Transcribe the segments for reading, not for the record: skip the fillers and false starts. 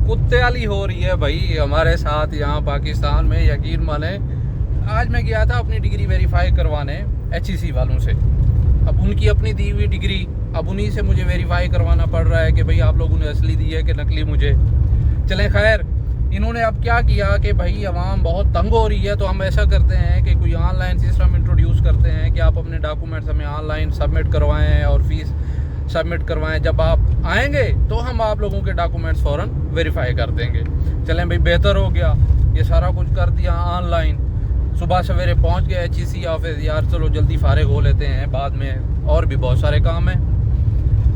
कुत्ते वाली हो रही है भाई हमारे साथ यहाँ पाकिस्तान में, यकीन माने। आज मैं गया था अपनी डिग्री वेरीफाई करवाने HEC वालों से। अब उनकी अपनी दी हुई डिग्री, अब उन्हीं से मुझे वेरीफाई करवाना पड़ रहा है कि भाई आप लोगों ने असली दी है कि नकली मुझे। चलें खैर, इन्होंने अब क्या किया कि भाई आवाम बहुत तंग हो रही है, तो हम ऐसा करते हैं कि कोई ऑनलाइन सिस्टम इंट्रोड्यूस करते हैं कि आप अपने डॉक्यूमेंट्स हमें ऑनलाइन सबमिट करवाएं और फीस सबमिट करवाएं। जब आप आएंगे तो हम आप लोगों के डॉक्यूमेंट्स फ़ौरन वेरीफाई कर देंगे। चलें भाई, बेहतर हो गया, ये सारा कुछ कर दिया ऑनलाइन। सुबह सवेरे पहुंच गए HEC ऑफिस, यार चलो जल्दी फारिग हो लेते हैं, बाद में और भी बहुत सारे काम हैं।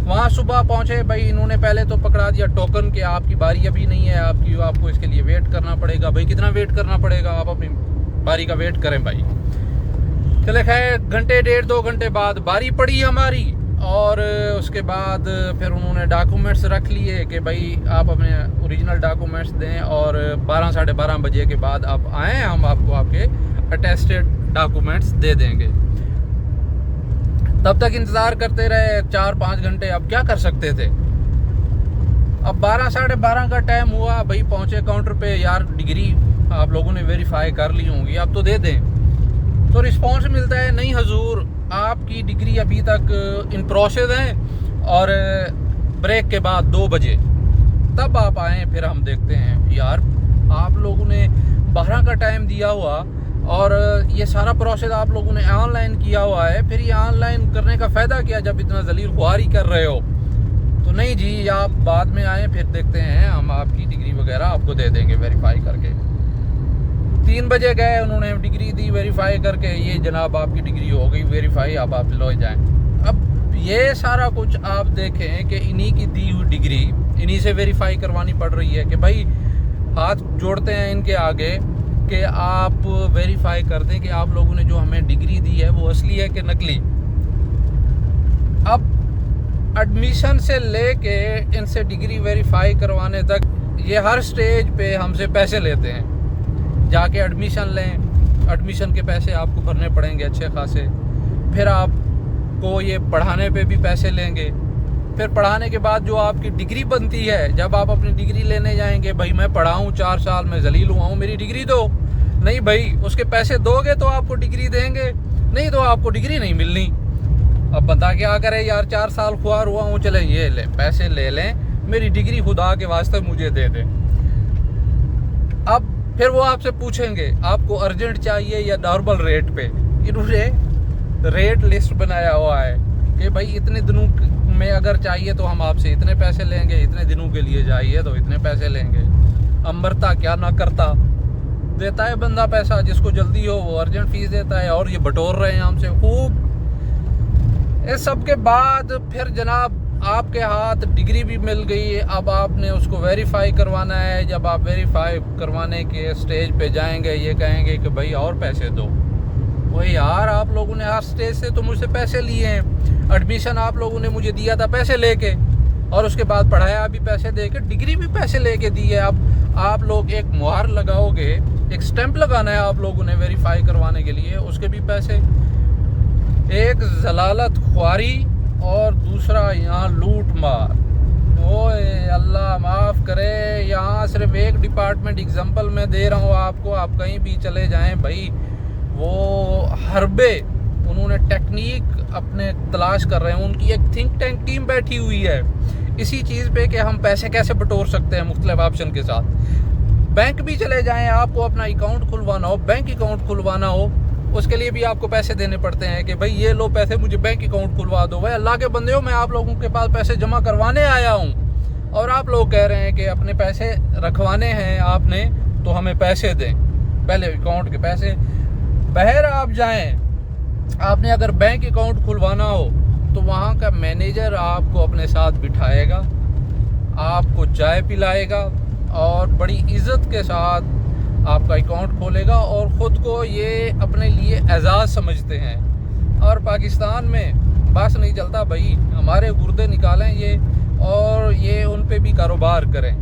वहाँ सुबह पहुँचे भाई, इन्होंने पहले तो पकड़ा दिया टोकन कि आपकी बारी अभी नहीं है, आपको इसके लिए वेट करना पड़ेगा। भाई कितना वेट करना पड़ेगा, आप अपनी बारी का वेट करें भाई। चले खैर, घंटे 1.5-2 घंटे बाद बारी पड़ी हमारी, और उसके बाद फिर उन्होंने डॉक्यूमेंट्स रख लिए कि भाई आप अपने ओरिजिनल डॉक्यूमेंट्स दें और 12-12:30 बजे के बाद आप आएँ, हम आपको आपके अटेस्टेड डॉक्यूमेंट्स दे देंगे। तब तक इंतज़ार करते रहे 4-5 घंटे। अब क्या कर सकते थे। अब 12-12:30 का टाइम हुआ भाई, पहुँचे काउंटर पे, यार डिग्री आप लोगों ने वेरीफाई कर ली होंगी, अब तो दे दें। तो रिस्पॉन्स मिलता है, नहीं हजूर आपकी डिग्री अभी तक इन प्रोसेस है, और ब्रेक के बाद 2 बजे तब आप आएँ, फिर हम देखते हैं। यार आप लोगों ने 12 का टाइम दिया हुआ, और ये सारा प्रोसेस आप लोगों ने ऑनलाइन किया हुआ है, फिर ये ऑनलाइन करने का फ़ायदा क्या जब इतना जलील ख्वारी कर रहे हो। तो नहीं जी, आप बाद में आएँ, फिर देखते हैं, हम आपकी डिग्री वगैरह आपको दे देंगे वेरीफाई करके। 3 बजे गए, उन्होंने डिग्री दी वेरीफाई करके, ये जनाब आपकी डिग्री हो गई वेरीफाई, अब आप ले जाएँ। अब ये सारा कुछ आप देखें कि इन्हीं की दी हुई डिग्री इन्हीं से वेरीफाई करवानी पड़ रही है कि भाई हाथ जोड़ते हैं इनके आगे कि आप वेरीफाई कर दें कि आप लोगों ने जो हमें डिग्री दी है वो असली है कि नकली। अब एडमिशन से लेके इनसे डिग्री वेरीफाई करवाने तक ये हर स्टेज पे हमसे पैसे लेते हैं। जाके एडमिशन लें, एडमिशन के पैसे आपको भरने पड़ेंगे अच्छे खासे, फिर आपको ये पढ़ाने पे भी पैसे लेंगे, फिर पढ़ाने के बाद जो आपकी डिग्री बनती है, जब आप अपनी डिग्री लेने जाएंगे, भाई मैं पढ़ा हूँ 4 साल में, जलील हुआ हूँ, मेरी डिग्री दो। नहीं भाई, उसके पैसे दोगे तो आपको डिग्री देंगे, नहीं तो आपको डिग्री नहीं मिलनी। अब बंदा क्या करे यार, 4 साल खुआर हुआ हूँ, चले ये ले पैसे ले लें, मेरी डिग्री खुदा के वास्ते मुझे दे दें। अब फिर वो आपसे पूछेंगे आपको अर्जेंट चाहिए या नॉर्मल रेट पे। इन्होंने रेट लिस्ट बनाया हुआ है कि भाई इतने दिनों में अगर चाहिए तो हम आपसे इतने पैसे लेंगे, इतने दिनों के लिए चाहिए तो इतने पैसे लेंगे। अमरता क्या ना करता, देता है बंदा पैसा, जिसको जल्दी हो वो अर्जेंट फीस देता है, और ये बटोर रहे हैं हमसे खूब। इस सब के बाद फिर जनाब आपके हाथ डिग्री भी मिल गई, अब आपने उसको वेरीफाई करवाना है। जब आप वेरीफाई करवाने के स्टेज पे जाएंगे, ये कहेंगे कि भाई और पैसे दो। वही यार, आप लोगों ने हर स्टेज से तो मुझसे पैसे लिए हैं। एडमिशन आप लोगों ने मुझे दिया था पैसे लेके, और उसके बाद पढ़ाया भी पैसे देके, डिग्री भी पैसे लेके दी है। अब आप लोग एक मुहर लगाओगे, एक स्टैंप लगाना है आप लोगों ने वेरीफाई करवाने के लिए, उसके भी पैसे। एक जलालत ख्वारी और दूसरा यहाँ लूट मार। ओए अल्लाह माफ़ करे, यहाँ सिर्फ एक डिपार्टमेंट एग्जाम्पल मैं दे रहा हूँ आपको, आप कहीं भी चले जाएं भाई, वो हरबे उन्होंने टेक्निक अपने तलाश कर रहे हैं। उनकी एक थिंक टैंक टीम बैठी हुई है इसी चीज़ पे कि हम पैसे कैसे बटोर सकते हैं मुख्तलिफ ऑप्शन के साथ। बैंक भी चले जाएँ, आपको अपना अकाउंट खुलवाना हो, बैंक अकाउंट खुलवाना हो, उसके लिए भी आपको पैसे देने पड़ते हैं कि भाई ये लो पैसे, मुझे बैंक अकाउंट खुलवा दो। भाई अल्लाह के बंदे हो, मैं आप लोगों के पास पैसे जमा करवाने आया हूँ, और आप लोग कह रहे हैं कि अपने पैसे रखवाने हैं आपने, तो हमें पैसे दें, पहले अकाउंट के पैसे। बहर आप जाएं, आपने अगर बैंक अकाउंट खुलवाना हो तो वहाँ का मैनेजर आपको अपने साथ बिठाएगा, आपको चाय पिलाएगा, और बड़ी इज़्ज़त के साथ आपका अकाउंट खोलेगा, और ख़ुद को ये अपने लिए एजाज़ समझते हैं। और पाकिस्तान में बस नहीं चलता भाई, हमारे गुर्दे निकालें ये, और ये उन पे भी कारोबार करें।